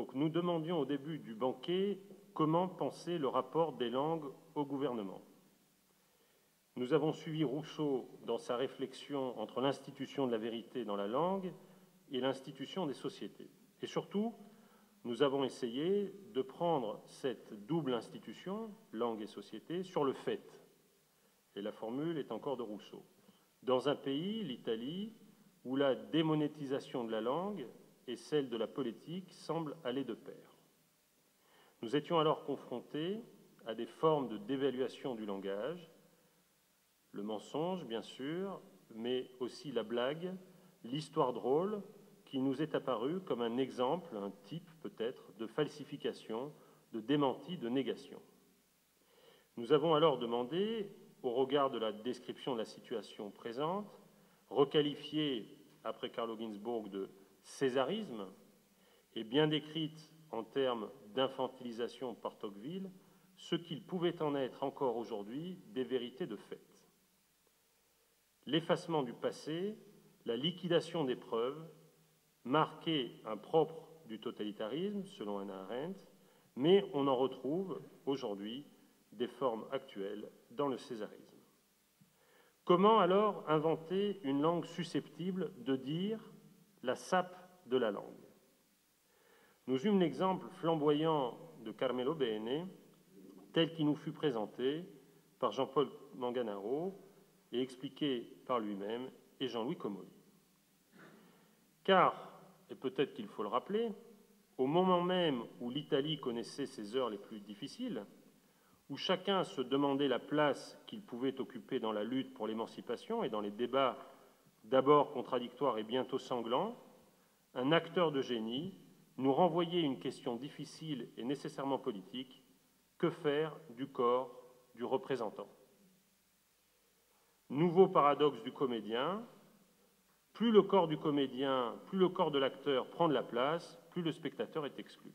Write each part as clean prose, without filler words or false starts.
Donc nous demandions au début du banquet comment penser le rapport des langues au gouvernement. Nous avons suivi Rousseau dans sa réflexion entre l'institution de la vérité dans la langue et l'institution des sociétés. Et surtout, nous avons essayé de prendre cette double institution, langue et société, sur le fait. Et la formule est encore de Rousseau. Dans un pays, l'Italie, où la démonétisation de la langue et celle de la politique semblent aller de pair. Nous étions alors confrontés à des formes de dévaluation du langage, le mensonge, bien sûr, mais aussi la blague, l'histoire drôle, qui nous est apparue comme un exemple, un type peut-être, de falsification, de démenti, de négation. Nous avons alors demandé, au regard de la description de la situation présente, requalifiée après Carlo Ginzburg de césarisme et bien décrite en termes d'infantilisation par Tocqueville, ce qu'il pouvait en être encore aujourd'hui des vérités de fait. L'effacement du passé, la liquidation des preuves, marquait un propre du totalitarisme, selon Hannah Arendt, mais on en retrouve aujourd'hui des formes actuelles dans le césarisme. Comment alors inventer une langue susceptible de dire la sape de la langue? Nous eûmes l'exemple flamboyant de Carmelo Bene, tel qu'il nous fut présenté par Jean-Paul Manganaro et expliqué par lui-même et Jean-Louis Comolli. Car, et peut-être qu'il faut le rappeler, au moment même où l'Italie connaissait ses heures les plus difficiles, où chacun se demandait la place qu'il pouvait occuper dans la lutte pour l'émancipation et dans les débats d'abord contradictoires et bientôt sanglants, un acteur de génie nous renvoyait une question difficile et nécessairement politique: que faire du corps du représentant? Nouveau paradoxe du comédien, plus le corps du comédien, plus le corps de l'acteur prend de la place, plus le spectateur est exclu.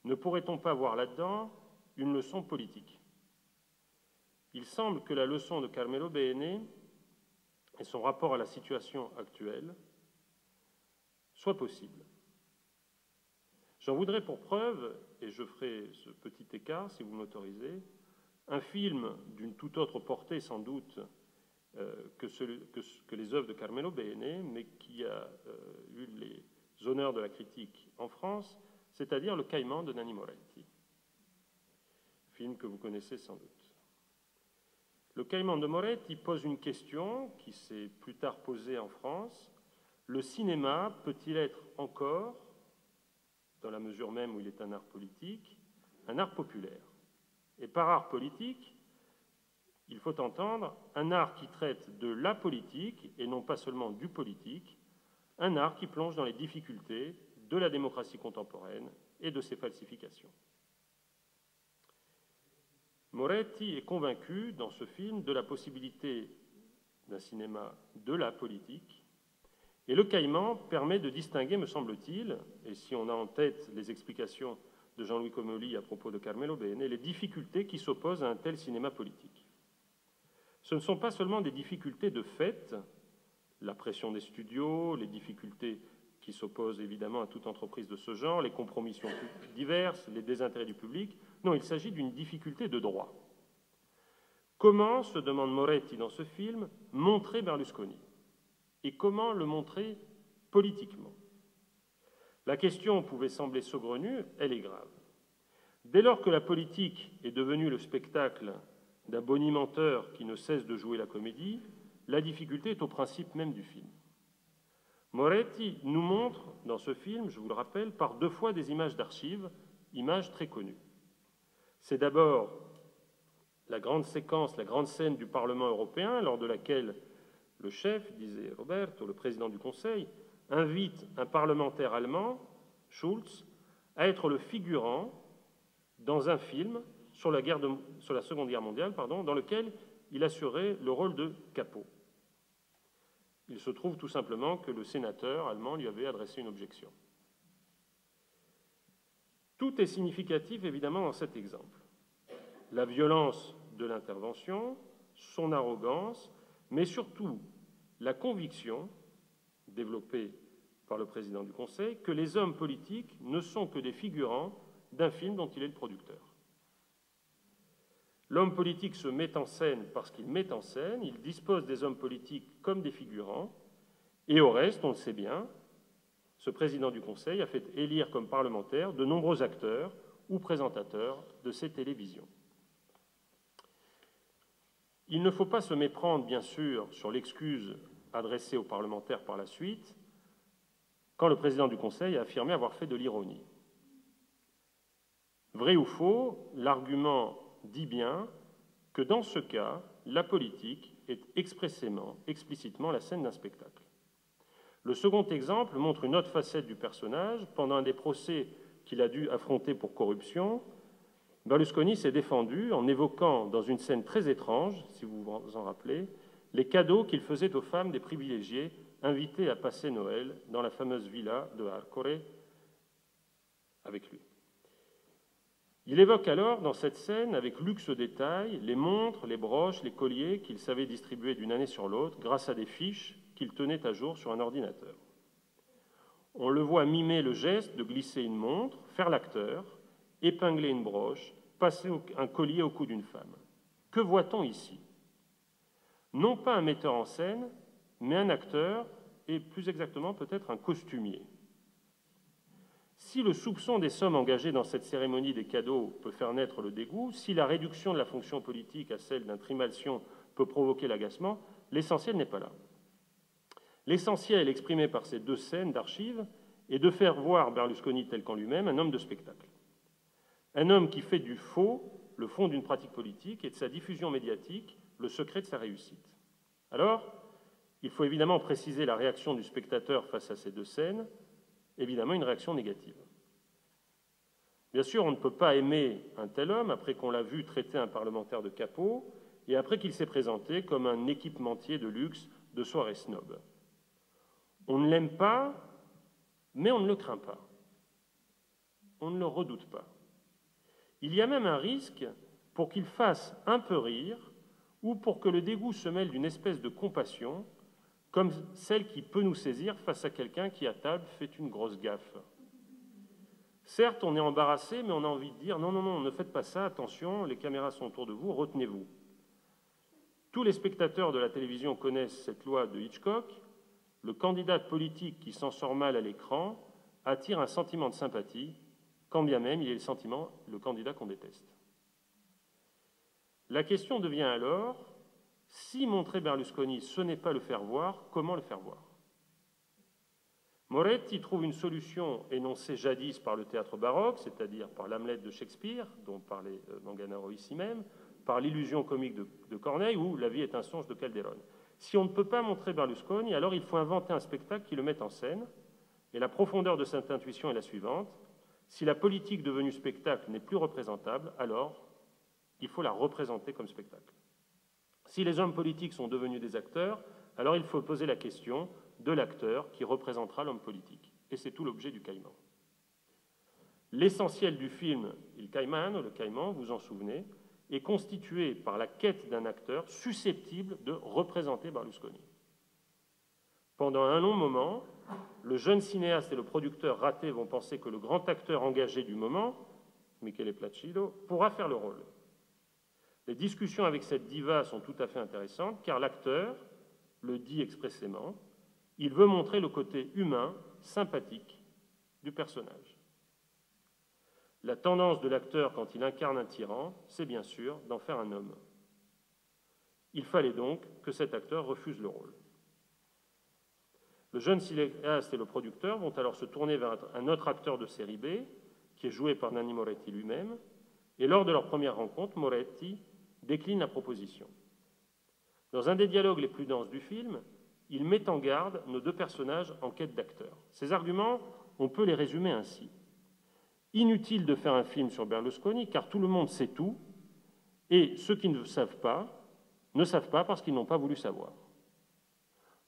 Ne pourrait-on pas voir là-dedans une leçon politique? Il semble que la leçon de Carmelo Bene et son rapport à la situation actuelle soit possible. J'en voudrais pour preuve, et je ferai ce petit écart si vous m'autorisez, un film d'une toute autre portée sans doute que les œuvres de Carmelo Bene, mais qui a eu les honneurs de la critique en France, c'est-à-dire Le Caïman de Nanni Moretti, film que vous connaissez sans doute. Le Caïman de Moretti pose une question qui s'est plus tard posée en France: le cinéma peut-il être encore, dans la mesure même où il est un art politique, un art populaire? Et par art politique, il faut entendre un art qui traite de la politique et non pas seulement du politique, un art qui plonge dans les difficultés de la démocratie contemporaine et de ses falsifications. Moretti est convaincu dans ce film de la possibilité d'un cinéma de la politique, et Le Caïman permet de distinguer, me semble-t-il, et si on a en tête les explications de Jean-Louis Comolli à propos de Carmelo Bene, les difficultés qui s'opposent à un tel cinéma politique. Ce ne sont pas seulement des difficultés de fait, la pression des studios, les difficultés qui s'opposent évidemment à toute entreprise de ce genre, les compromissions diverses, les désintérêts du public. Non, il s'agit d'une difficulté de droit. Comment, se demande Moretti dans ce film, montrer Berlusconi? Et comment le montrer politiquement? La question pouvait sembler saugrenue, elle est grave. Dès lors que la politique est devenue le spectacle d'un bonimenteur qui ne cesse de jouer la comédie, la difficulté est au principe même du film. Moretti nous montre, dans ce film, je vous le rappelle, par 2 fois des images d'archives, images très connues. C'est d'abord la grande séquence, la grande scène du Parlement européen, lors de laquelle le chef, disait Roberto, le président du Conseil, invite un parlementaire allemand, Schulz, à être le figurant dans un film sur la Seconde Guerre mondiale, dans lequel il assurait le rôle de capot. Il se trouve tout simplement que le sénateur allemand lui avait adressé une objection. Tout est significatif, évidemment, dans cet exemple. La violence de l'intervention, son arrogance, mais surtout la conviction, développée par le président du Conseil que les hommes politiques ne sont que des figurants d'un film dont il est le producteur. L'homme politique se met en scène parce qu'il met en scène, il dispose des hommes politiques comme des figurants, et au reste, on le sait bien, ce président du Conseil a fait élire comme parlementaires de nombreux acteurs ou présentateurs de ces télévisions. Il ne faut pas se méprendre, bien sûr, sur l'excuse adressée aux parlementaires par la suite, quand le président du Conseil a affirmé avoir fait de l'ironie. Vrai ou faux, l'argument dit bien que dans ce cas, la politique est explicitement la scène d'un spectacle. Le second exemple montre une autre facette du personnage. Pendant un des procès qu'il a dû affronter pour corruption, Berlusconi s'est défendu en évoquant dans une scène très étrange, si vous vous en rappelez, les cadeaux qu'il faisait aux femmes des privilégiés invités à passer Noël dans la fameuse villa de Arcore avec lui. Il évoque alors dans cette scène, avec luxe détail, les montres, les broches, les colliers qu'il savait distribuer d'une année sur l'autre grâce à des fiches qu'il tenait à jour sur un ordinateur. On le voit mimer le geste de glisser une montre, faire l'acteur, épingler une broche, passer un collier au cou d'une femme. Que voit-on ici? Non pas un metteur en scène, mais un acteur, et plus exactement peut-être un costumier. Si le soupçon des sommes engagées dans cette cérémonie des cadeaux peut faire naître le dégoût, si la réduction de la fonction politique à celle d'un trimalcion peut provoquer l'agacement, l'essentiel n'est pas là. L'essentiel, exprimé par ces deux scènes d'archives, est de faire voir Berlusconi tel qu'en lui-même un homme de spectacle. Un homme qui fait du faux le fond d'une pratique politique et de sa diffusion médiatique le secret de sa réussite. Alors, il faut évidemment préciser la réaction du spectateur face à ces deux scènes, évidemment une réaction négative. Bien sûr, on ne peut pas aimer un tel homme après qu'on l'a vu traiter un parlementaire de capot et après qu'il s'est présenté comme un équipementier de luxe de soirée snob. On ne l'aime pas, mais on ne le craint pas. On ne le redoute pas. Il y a même un risque pour qu'il fasse un peu rire ou pour que le dégoût se mêle d'une espèce de compassion comme celle qui peut nous saisir face à quelqu'un qui, à table, fait une grosse gaffe. Certes, on est embarrassé, mais on a envie de dire « Non, non, non, ne faites pas ça, attention, les caméras sont autour de vous, retenez-vous ». Tous les spectateurs de la télévision connaissent cette loi de Hitchcock. Le candidat politique qui s'en sort mal à l'écran attire un sentiment de sympathie, quand bien même il est le candidat qu'on déteste. La question devient alors, si montrer Berlusconi, ce n'est pas le faire voir, comment le faire voir? Moretti trouve une solution énoncée jadis par le théâtre baroque, c'est-à-dire par l'Hamlet de Shakespeare, dont parlait Manganaro ici même, par l'illusion comique de Corneille ou La vie est un songe de Calderon. Si on ne peut pas montrer Berlusconi, alors il faut inventer un spectacle qui le mette en scène, et la profondeur de cette intuition est la suivante. Si la politique devenue spectacle n'est plus représentable, alors il faut la représenter comme spectacle. Si les hommes politiques sont devenus des acteurs, alors il faut poser la question de l'acteur qui représentera l'homme politique. Et c'est tout l'objet du Caïman. L'essentiel du film Il Caimano, le Caïman, vous en souvenez, est constitué par la quête d'un acteur susceptible de représenter Berlusconi. Pendant un long moment, le jeune cinéaste et le producteur raté vont penser que le grand acteur engagé du moment, Michele Placido, pourra faire le rôle. Les discussions avec cette diva sont tout à fait intéressantes, car l'acteur le dit expressément, il veut montrer le côté humain, sympathique du personnage. La tendance de l'acteur quand il incarne un tyran, c'est bien sûr d'en faire un homme. Il fallait donc que cet acteur refuse le rôle. Le jeune cinéaste et le producteur vont alors se tourner vers un autre acteur de série B, qui est joué par Nanni Moretti lui-même, et lors de leur première rencontre, Moretti décline la proposition. Dans un des dialogues les plus denses du film, il met en garde nos deux personnages en quête d'acteurs. Ces arguments, on peut les résumer ainsi. Inutile de faire un film sur Berlusconi, car tout le monde sait tout, et ceux qui ne savent pas parce qu'ils n'ont pas voulu savoir.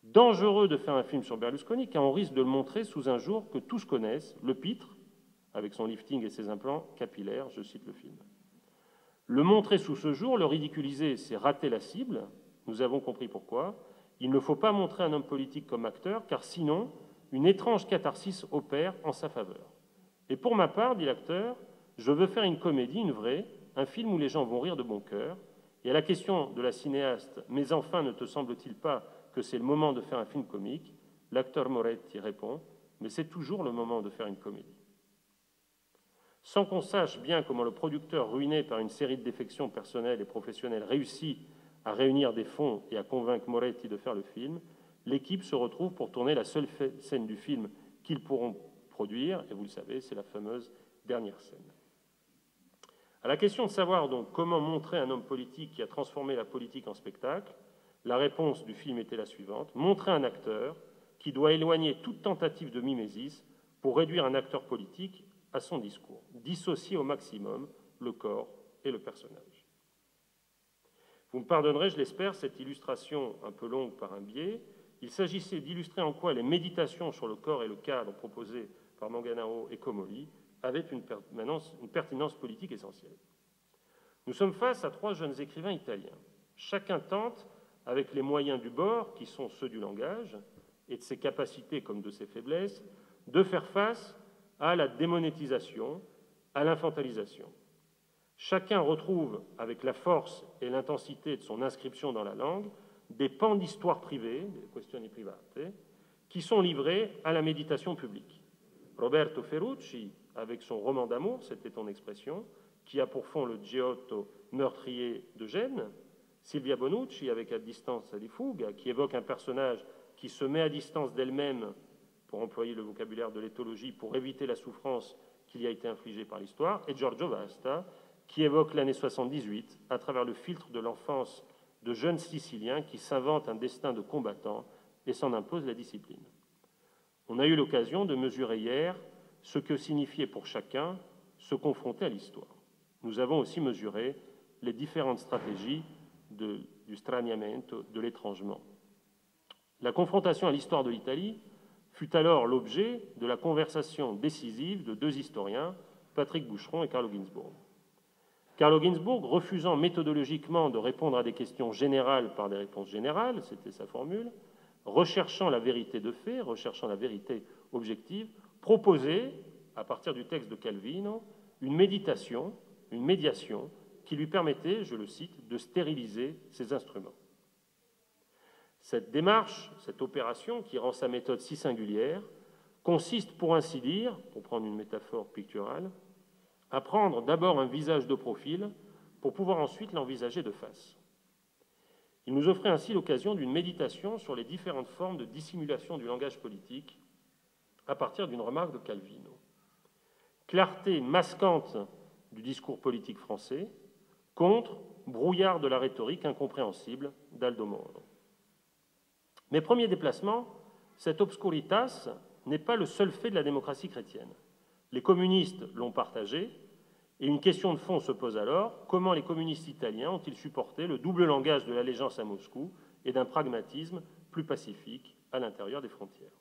Dangereux de faire un film sur Berlusconi, car on risque de le montrer sous un jour que tous connaissent, le pitre, avec son lifting et ses implants capillaires, je cite le film. Le montrer sous ce jour, le ridiculiser, c'est rater la cible, nous avons compris pourquoi. Il ne faut pas montrer un homme politique comme acteur, car sinon, une étrange catharsis opère en sa faveur. Et pour ma part, dit l'acteur, je veux faire une comédie, une vraie, un film où les gens vont rire de bon cœur. Et à la question de la cinéaste, mais enfin ne te semble-t-il pas que c'est le moment de faire un film comique, l'acteur Moretti répond, mais c'est toujours le moment de faire une comédie. Sans qu'on sache bien comment le producteur, ruiné par une série de défections personnelles et professionnelles, réussit à réunir des fonds et à convaincre Moretti de faire le film, l'équipe se retrouve pour tourner la seule scène du film qu'ils pourront produire, et vous le savez, c'est la fameuse dernière scène. À la question de savoir donc comment montrer un homme politique qui a transformé la politique en spectacle, la réponse du film était la suivante: montrer un acteur qui doit éloigner toute tentative de mimésis pour réduire un acteur politique à son discours, dissocier au maximum le corps et le personnage. Vous me pardonnerez, je l'espère, cette illustration un peu longue par un biais. Il s'agissait d'illustrer en quoi les méditations sur le corps et le cadre proposées par Manganaro et Comolli avaient une pertinence politique essentielle. Nous sommes face à trois jeunes écrivains italiens. Chacun tente, avec les moyens du bord, qui sont ceux du langage, et de ses capacités comme de ses faiblesses, de faire face à la démonétisation, à l'infantilisation. Chacun retrouve, avec la force et l'intensité de son inscription dans la langue, des pans d'histoire privée, des questioni private, qui sont livrés à la méditation publique. Roberto Ferrucci, avec son roman d'amour, c'était ton expression, qui a pour fond le Giotto meurtrier de Gênes, Silvia Bonucci, avec À distance di fuga, qui évoque un personnage qui se met à distance d'elle-même, pour employer le vocabulaire de l'éthologie, pour éviter la souffrance qui lui a été infligée par l'histoire, et Giorgio Vasta, qui évoque l'année 78 à travers le filtre de l'enfance de jeunes Siciliens qui s'inventent un destin de combattant et s'en imposent la discipline. On a eu l'occasion de mesurer hier ce que signifiait pour chacun se confronter à l'histoire. Nous avons aussi mesuré les différentes stratégies du straniamento, de l'étrangement. La confrontation à l'histoire de l'Italie fut alors l'objet de la conversation décisive de deux historiens, Patrick Boucheron et Carlo Ginzburg. Carlo Ginzburg, refusant méthodologiquement de répondre à des questions générales par des réponses générales, c'était sa formule, recherchant la vérité de fait, recherchant la vérité objective, proposait, à partir du texte de Calvino, une méditation, une médiation, qui lui permettait, je le cite, de stériliser ses instruments. Cette démarche, cette opération qui rend sa méthode si singulière, consiste, pour ainsi dire, pour prendre une métaphore picturale, à prendre d'abord un visage de profil pour pouvoir ensuite l'envisager de face. Il nous offrait ainsi l'occasion d'une méditation sur les différentes formes de dissimulation du langage politique à partir d'une remarque de Calvino. Clarté masquante du discours politique français contre brouillard de la rhétorique incompréhensible d'Aldo Moro. Mes premiers déplacements, cette obscuritas n'est pas le seul fait de la démocratie chrétienne. Les communistes l'ont partagé, et une question de fond se pose alors: comment les communistes italiens ont-ils supporté le double langage de l'allégeance à Moscou et d'un pragmatisme plus pacifique à l'intérieur des frontières?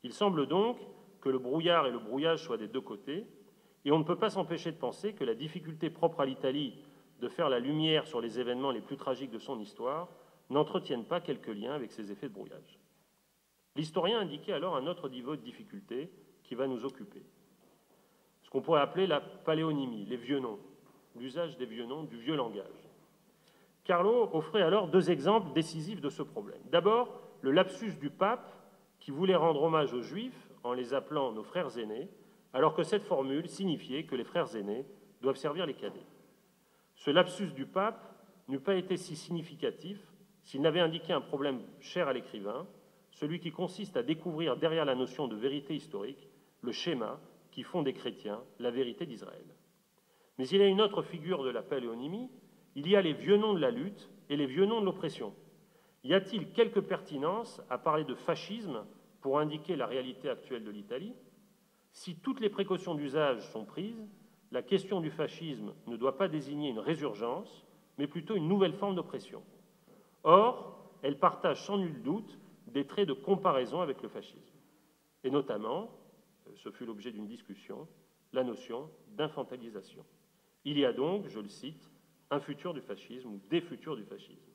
Il semble donc que le brouillard et le brouillage soient des deux côtés, et on ne peut pas s'empêcher de penser que la difficulté propre à l'Italie de faire la lumière sur les événements les plus tragiques de son histoire n'entretienne pas quelques liens avec ces effets de brouillage. L'historien indiquait alors un autre niveau de difficulté qui va nous occuper. Ce qu'on pourrait appeler la paléonymie, les vieux noms, l'usage des vieux noms, du vieux langage. Carlo offrait alors deux exemples décisifs de ce problème. D'abord, le lapsus du pape qui voulait rendre hommage aux Juifs en les appelant nos frères aînés, alors que cette formule signifiait que les frères aînés doivent servir les cadets. Ce lapsus du pape n'eût pas été si significatif s'il n'avait indiqué un problème cher à l'écrivain, celui qui consiste à découvrir derrière la notion de vérité historique le schéma qui font des chrétiens la vérité d'Israël. Mais il y a une autre figure de la paléonymie, il y a les vieux noms de la lutte et les vieux noms de l'oppression. Y a-t-il quelque pertinence à parler de fascisme pour indiquer la réalité actuelle de l'Italie? Si toutes les précautions d'usage sont prises, la question du fascisme ne doit pas désigner une résurgence, mais plutôt une nouvelle forme d'oppression. Or, elle partage sans nul doute des traits de comparaison avec le fascisme, et notamment, ce fut l'objet d'une discussion, la notion d'infantilisation. Il y a donc, je le cite, un futur du fascisme ou des futurs du fascisme.